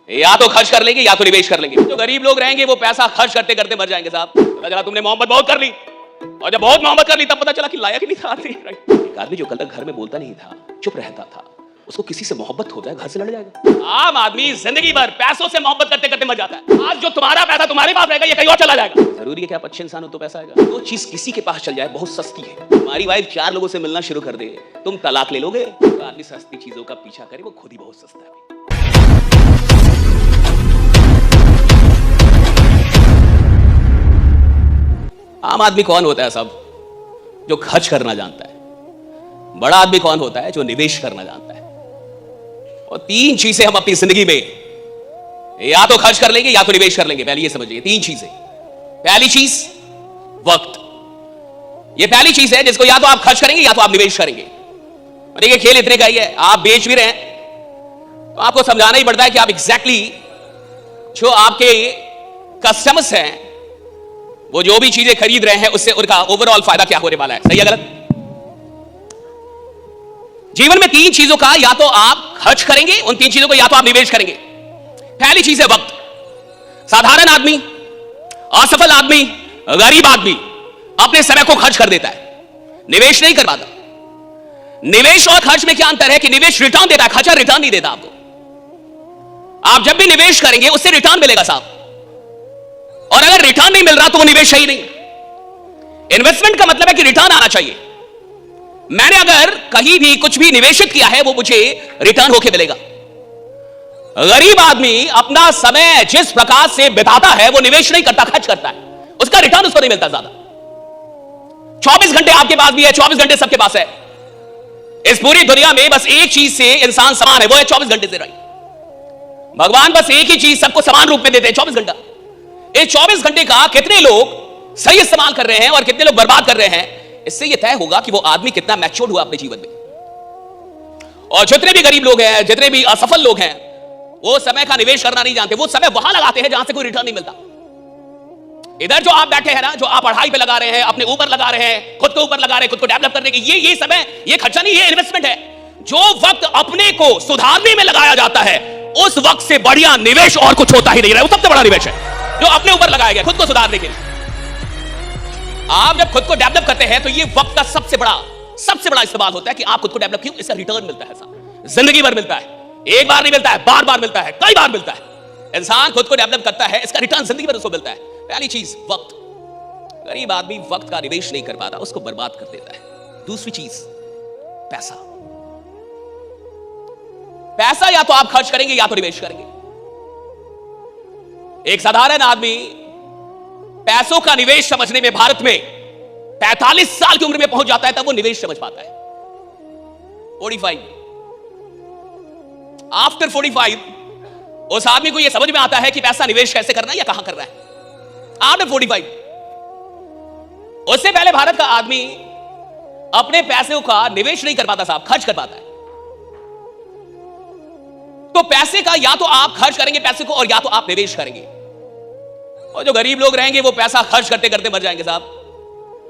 या तो खर्च कर लेंगे या तो निवेश कर लेंगे। जो गरीब लोग रहेंगे वो पैसा खर्च करते करते मर जाएंगे साहब। पता चला तुमने मोहब्बत बहुत कर ली और जब बहुत मोहब्बत कर ली तब पता चला कि लायक ही नहीं था आदमी। एक आदमी जो कल तक घर में बोलता नहीं था, चुप रहता था, उसको किसी से मोहब्बत हो जाए घर से लड़ जाएगा। आम आदमी जिंदगी भर पैसों से मोहब्बत करते करते मर जाता है। आज जो तुम्हारा पैसा तुम्हारे पास रहेगा ये कहीं और चला जाएगा। जरूरी है कि आप अच्छे इंसान हो तो पैसा आएगा। जो चीज किसी के पास चल जाए बहुत सस्ती है। तुम्हारी वाइफ 4 लोगों से मिलना शुरू कर दे, तुम तलाक ले लोगे। तो आदमी सस्ती चीजों का पीछा करे, वो खुद ही बहुत सस्ता है। आम आदमी कौन होता है सब? जो खर्च करना जानता है। बड़ा आदमी कौन होता है? जो निवेश करना जानता है। और 3 चीजें हम अपनी जिंदगी में या तो खर्च कर लेंगे या तो निवेश कर लेंगे। पहले ये समझिए 3 चीजें। पहली चीज वक्त। ये पहली चीज है जिसको या तो आप खर्च करेंगे या तो आप निवेश करेंगे। देखिए खेल इतने का ही है, आप बेच भी रहे हैं तो आपको समझाना ही पड़ता है कि आप एग्जैक्टली जो आपके कस्टमर्स हैं वो जो भी चीजें खरीद रहे हैं उससे उनका ओवरऑल फायदा क्या होने वाला है। सही है गलत? जीवन में 3 चीजों का या तो आप खर्च करेंगे, उन 3 चीजों को या तो आप निवेश करेंगे। पहली चीज है वक्त। साधारण आदमी, असफल आदमी, गरीब आदमी अपने समय को खर्च कर देता है, निवेश नहीं कर पाता। निवेश और खर्च में क्या अंतर है कि निवेश रिटर्न देता है, खर्चा रिटर्न नहीं देता आपको। आप जब भी निवेश करेंगे उससे रिटर्न मिलेगा साहब, और अगर रिटर्न नहीं मिल रहा तो वो निवेश सही नहीं। इन्वेस्टमेंट का मतलब है कि रिटर्न आना चाहिए। मैंने अगर कहीं भी कुछ भी निवेशित किया है वो मुझे रिटर्न होके मिलेगा। गरीब आदमी अपना समय जिस प्रकार से बिताता है वो निवेश नहीं करता, खर्च करता है, उसका रिटर्न उसको नहीं मिलता ज्यादा। 24 घंटे आपके पास भी है, 24 घंटे सबके पास है। इस पूरी दुनिया में बस एक चीज से इंसान समान है, वो है 24 घंटे से। राइट? भगवान बस एक ही चीज सबको समान रूप में देते हैं, 24 घंटा। इस 24 घंटे का कितने लोग सही इस्तेमाल कर रहे हैं और कितने लोग बर्बाद कर रहे हैं, इससे यह तय होगा कि वो आदमी कितना मैच्योर्ड हुआ अपने जीवन में। और जितने भी गरीब लोग हैं, जितने भी असफल लोग हैं, वो समय का निवेश करना नहीं जानते। वो समय वहां लगाते हैं जहां से कोई रिटर्न नहीं मिलता। इधर जो आप बैठे हैं ना, जो आप पढ़ाई पे लगा रहे हैं, अपने ऊपर लगा रहे हैं, खुद के ऊपर लगा रहे हैं, खुद को डेवलप करने के, ये समय, ये खर्चा नहीं, ये इन्वेस्टमेंट है। जो वक्त अपने को सुधारने में लगाया जाता है उस वक्त से बढ़िया निवेश और कुछ होता ही नहीं रहा। वो सबसे बड़ा निवेश है जो अपने ऊपर लगाया गया, खुद को सुधारने के लिए। आप जब खुद को डेवलप करते हैं तो ये वक्त का सबसे बड़ा इस्तेमाल होता है कि आप खुद को डेवलप क्यों, इसका रिटर्न मिलता है साहब, जिंदगी भर मिलता है। एक बार नहीं मिलता है, बार बार मिलता है, कई बार मिलता है। इंसान खुद को डेवलप करता है, इसका रिटर्न जिंदगी भर उसको मिलता है। पहली चीज वक्त। गरीब आदमी वक्त का निवेश नहीं कर पाता, उसको बर्बाद कर देता है। दूसरी चीज पैसा। पैसा या तो आप खर्च करेंगे या तो निवेश करेंगे। एक साधारण आदमी पैसों का निवेश समझने में भारत में 45 साल की उम्र में पहुंच जाता है, तब वो निवेश समझ पाता है। 45 आफ्टर 45 उस आदमी को यह समझ में आता है कि पैसा निवेश कैसे करना है या कहां करना है। आफ्टर 45। उससे पहले भारत का आदमी अपने पैसों का निवेश नहीं कर पाता साहब, खर्च कर पाता है। तो पैसे का या तो आप खर्च करेंगे पैसे को, और या तो आप निवेश करेंगे। और जो गरीब लोग रहेंगे वो पैसा खर्च करते करते मर जाएंगे साहब।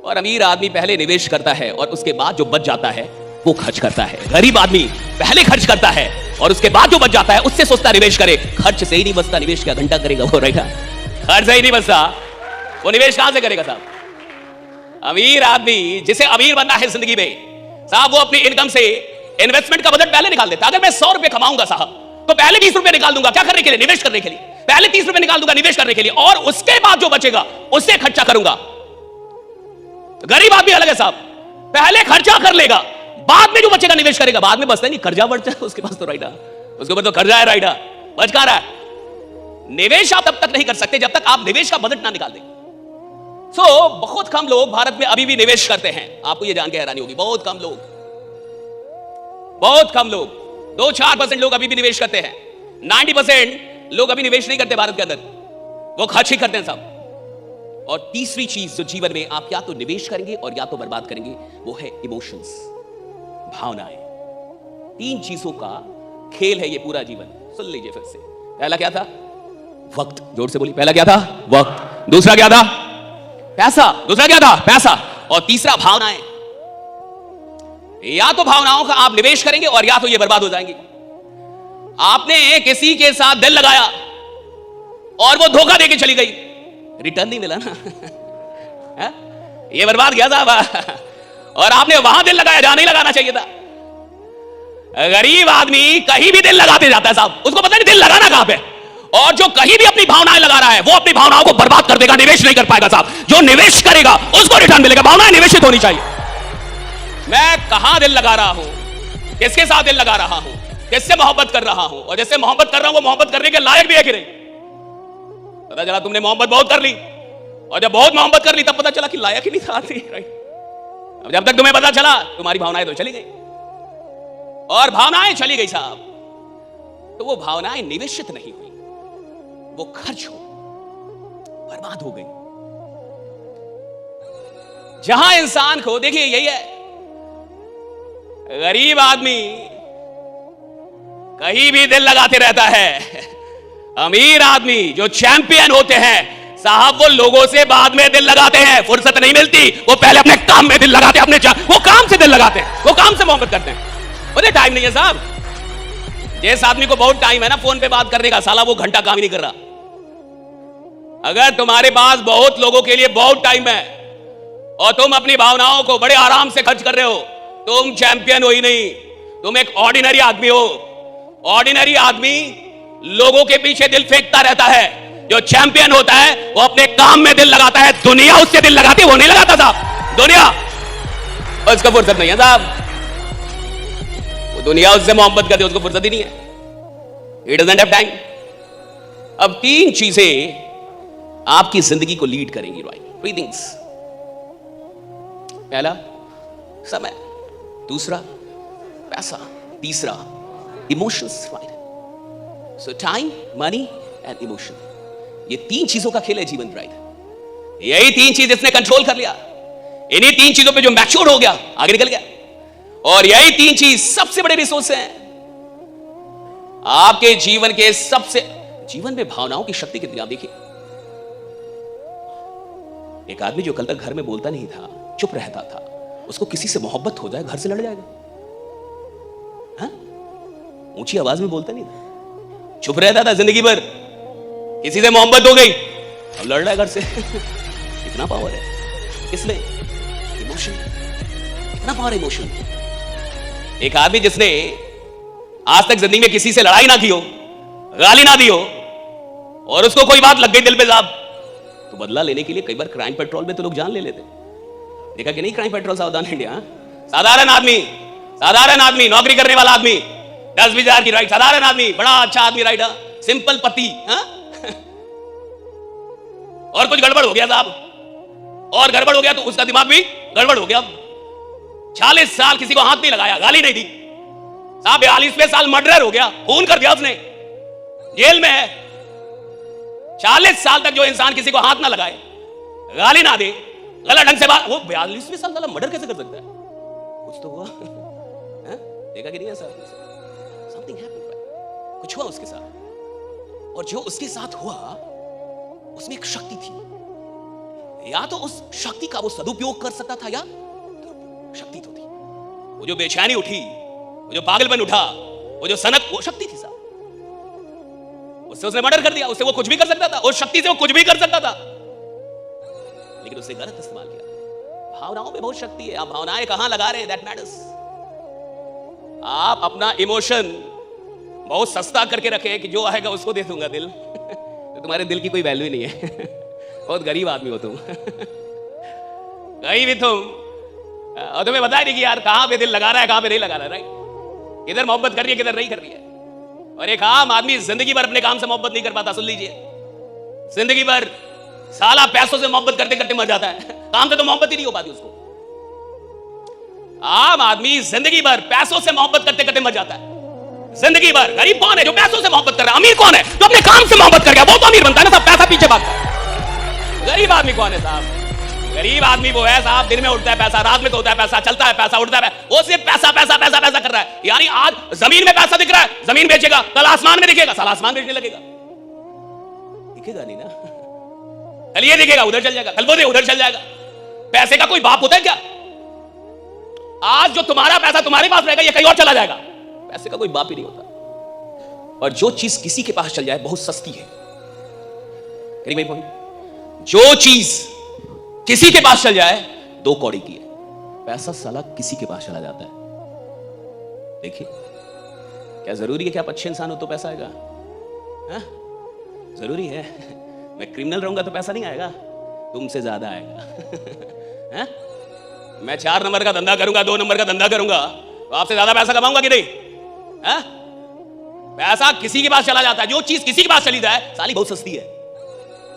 और अमीर आदमी पहले निवेश करता है और उसके बाद जो बच जाता है वो खर्च करता है। गरीब आदमी पहले खर्च करता है और उसके बाद जो बच जाता है उससे सोचता निवेश करे। खर्च से ही नहीं बचता, निवेश क्या घंटा करेगा वो? राइट? खर्च से ही नहीं बचता, वो निवेश कहां से करेगा साहब? अमीर आदमी, जिसे अमीर बनना है जिंदगी में साहब, वो अपनी इनकम से इन्वेस्टमेंट का बजट पहले निकाल देता। अगर मैं 100 रुपए कमाऊंगा साहब तो पहले 20 रुपए निकाल दूंगा, क्या करने के लिए? निवेश करने के लिए। पहले 30 रुपए निकाल दूंगा निवेश करने के लिए, और उसके बाद जो बचेगा उससे खर्चा करूंगा। गरीब आदमी अलग है साहब, पहले खर्चा कर लेगा, बाद में जो बचेगा निवेश करेगा। बाद में बचता नहीं, कर्जा बढ़ जाए उसके पास तो। राइट? उसके ऊपर तो कर्जा है। राइट? बच कहां रहा है? निवेश आप तब तक नहीं कर सकते जब तक आप निवेश का बजट ना निकाल दें। बहुत कम लोग भारत में अभी भी निवेश करते हैं। आपको यह जान के हैरानी होगी, बहुत कम लोग 2-4% लोग अभी भी निवेश करते हैं। 90% लोग अभी निवेश नहीं करते भारत के अंदर, वो खर्च ही करते हैं साहब। और तीसरी चीज जो जीवन में आप या तो निवेश करेंगे और या तो बर्बाद करेंगे, वो है इमोशंस, भावनाएं। 3 चीजों का खेल है ये पूरा जीवन। सुन लीजिए फिर से। पहला क्या था? वक्त। जोर से बोलिए, पहला क्या था? वक्त। दूसरा क्या था? पैसा। दूसरा क्या था? पैसा। और तीसरा भावनाएं। या तो भावनाओं का आप निवेश करेंगे और या तो ये बर्बाद हो जाएंगे। आपने किसी के साथ दिल लगाया और वो धोखा देके चली गई, रिटर्न नहीं मिला ना। ये बर्बाद गया साहब। और आपने वहां दिल लगाया जहां नहीं लगाना चाहिए था। गरीब आदमी कहीं भी दिल लगाते जाता है साहब, उसको पता नहीं दिल लगाना कहां पे। और जो कहीं भी अपनी भावनाएं लगा रहा है वो अपनी भावनाओं को बर्बाद कर देगा, निवेश नहीं कर पाएगा साहब। जो निवेश करेगा उसको रिटर्न मिलेगा। भावनाएं निवेशित होनी चाहिए। मैं कहां दिल लगा रहा हूं, किसके साथ दिल लगा रहा हूं, किससे मोहब्बत कर रहा हूं, और जिससे मोहब्बत कर रहा हूं वो मोहब्बत करने के लायक भी है कि नहीं। पता चला तुमने मोहब्बत बहुत कर ली, और जब बहुत मोहब्बत कर ली तब पता चला कि लायक ही नहीं था। अब जब तक तुम्हें पता चला तुम्हारी भावनाएं तो चली गई, और भावनाएं चली गई साहब, तो वो भावनाएं निवेशित नहीं हुई, वो खर्च हो, बर्बाद हो गई। जहां इंसान को, देखिए यही है, गरीब आदमी कहीं भी दिल लगाते रहता है। अमीर आदमी जो चैंपियन होते हैं साहब, वो लोगों से बाद में दिल लगाते हैं, फुर्सत नहीं मिलती, वो पहले अपने काम में दिल लगाते हैं, वो काम से दिल लगाते हैं, वो काम से मोहब्बत करते हैं। मुझे टाइम नहीं है साहब। जिस आदमी को बहुत टाइम है ना फोन पे बात करने का, साला वो घंटा काम ही नहीं कर रहा। अगर तुम्हारे पास बहुत लोगों के लिए बहुत टाइम है और तुम अपनी भावनाओं को बड़े आराम से खर्च कर रहे हो, तुम चैंपियन हो ही नहीं, तुम एक ऑर्डिनरी आदमी हो। ऑर्डिनरी आदमी लोगों के पीछे दिल फेंकता रहता है, जो चैंपियन होता है वो अपने काम में दिल लगाता है। दुनिया उससे दिल लगाती है, वो नहीं लगाता साहब। दुनिया उसका फुर्सत नहीं है साहब, वो दुनिया उससे मोहब्बत करती है, उसको फुर्सत ही नहीं है। It doesn't have time. अब तीन चीजें आपकी जिंदगी को लीड करेंगी, राइट? Three things. पहला समय, दूसरा पैसा, तीसरा emotions, right? So time, money and emotion, ये तीन चीजों का खेल है जीवन, राइट? यही तीन चीज इसने कंट्रोल कर लिया, इन्हीं तीन चीजों पे जो मैच्योर हो गया आगे निकल गया। और यही तीन चीज सबसे बड़े रिसोर्स हैं आपके जीवन के। सबसे जीवन में भावनाओं की शक्ति कितनी, आप देखिए। एक आदमी जो कल तक घर में बोलता नहीं था, चुप रहता था, उसको किसी से मोहब्बत हो जाए घर से लड़ जाएगा। हाँ? ऊंची आवाज में बोलता नहीं था, चुप रहता था जिंदगी भर, किसी से मोहब्बत हो गई अब लड़ रहा है घर से। इतना पावर है इसमें, इमोशन, इतना पावर इमोशन। एक आदमी जिसने आज तक जिंदगी में किसी से लड़ाई ना की हो, गाली ना दी हो, और उसको कोई बात लग गई दिल पे साहब, तो बदला लेने के लिए कई बार क्राइम पेट्रोल में तो लोग जान ले लेते। देखा कि नहीं क्राइम पेट्रोल सावधान इंडिया? साधारण आदमी नौकरी करने वाला आदमी, 10-20 हजार की राइट, साधारण आदमी, बड़ा अच्छा आदमी राइट, सिंपल पति, और कुछ गड़बड़ हो गया साहब, और गड़बड़ हो गया तो उसका दिमाग भी गड़बड़ हो गया। 40 साल किसी को हाथ नहीं लगाया, गाली नहीं दी साहब, 42वें साल मर्डर हो गया, खून कर दिया उसने, जेल में है। 40 साल तक जो इंसान किसी को हाथ ना लगाए, गाली ना दे, गलत ढंग से बात, वो 42वें साल वाला मर्डर कैसे कर सकता है? कुछ तो हुआ। देखा कि नहीं है सर? समथिंग हैपेंड, कुछ हुआ उसके साथ, और जो उसके साथ हुआ उसमें एक शक्ति थी। या तो उस शक्ति का वो सदुपयोग कर सकता था, या शक्ति तो थी। वो जो बेचैनी उठी, वो जो पागलपन उठा, वो जो सनक, वो शक्ति थी साहब। उससे उसने मर्डर कर दिया, उससे वो कुछ भी कर सकता था, उस शक्ति से वो कुछ भी कर सकता था, लेकिन उसने गलत इस्तेमाल किया। भावनाओं में बहुत शक्ति है, आप भावनाएं कहां लगा रहे हैं, दैट मैटर्स। आप अपना इमोशन बहुत सस्ता करके रखे कि जो आएगा उसको दे दूंगा दिल, तो तुम्हारे दिल की कोई वैल्यू नहीं है। बहुत गरीब आदमी हो तुम। कहीं भी तुम, और तुम्हें बता नहीं कि यार कहां पे दिल लगा रहा है, कहां पे नहीं लगा रहा है, राइट? किधर मोहब्बत कर रही है, किधर नहीं कर रही है। और एक आम आदमी जिंदगी भर अपने काम से मोहब्बत नहीं कर पाता, सुन लीजिए, जिंदगी भर साला पैसों से मोहब्बत करते करते मर जाता है, काम से तो मोहब्बत ही नहीं हो पाती उसको। आम आदमी जिंदगी भर पैसों से मोहब्बत करते करते मर जाता है, जिंदगी भर। गरीब कौन है जो पैसों से मोहब्बत कर रहा है? अमीर कौन है जो अपने काम से मोहब्बत कर गया? वो तो अमीर बनता है ना साहब, पैसा पीछे भागता है। गरीब आदमी कौन है साहब? गरीब आदमी वो है साहब, दिन में उठता है पैसा, रात में तो होता है पैसा, चलता है पैसा, उठता है, वो सिर्फ पैसा पैसा पैसा पैसा कर रहा है। यानी आज जमीन में पैसा दिख रहा है, जमीन बेचेगा, कल आसमान में दिखेगा, साला आसमान बेचने लगेगा। दिखेगा नहीं ना, कल ये दिखेगा उधर चल जाएगा, कल वो उधर चल जाएगा। पैसे का कोई बाप होता है क्या? आज जो तुम्हारा पैसा तुम्हारे पास रहेगा, ये कहीं और चला जाएगा। पैसे का कोई बाप ही नहीं होता। और जो चीज किसी के पास चल जाए बहुत सस्ती है। करीब भाई पॉइंट, जो चीज किसी के पास चल जाए 2 कौड़ी की है। पैसा साला किसी के पास चला जाता है। देखिए, क्या जरूरी है कि आप अच्छे इंसान हो तो पैसा आएगा? हा? जरूरी है? मैं क्रिमिनल रहूंगा तो पैसा नहीं आएगा, तुमसे ज्यादा आएगा। हा? मैं 4 नंबर का धंधा करूंगा, 2 नंबर का धंधा करूंगा, तो आपसे ज्यादा पैसा कमाऊंगा कि नहीं? हा? पैसा किसी के पास चला जाता है। जो चीज किसी के पास चली जाए साली बहुत सस्ती है।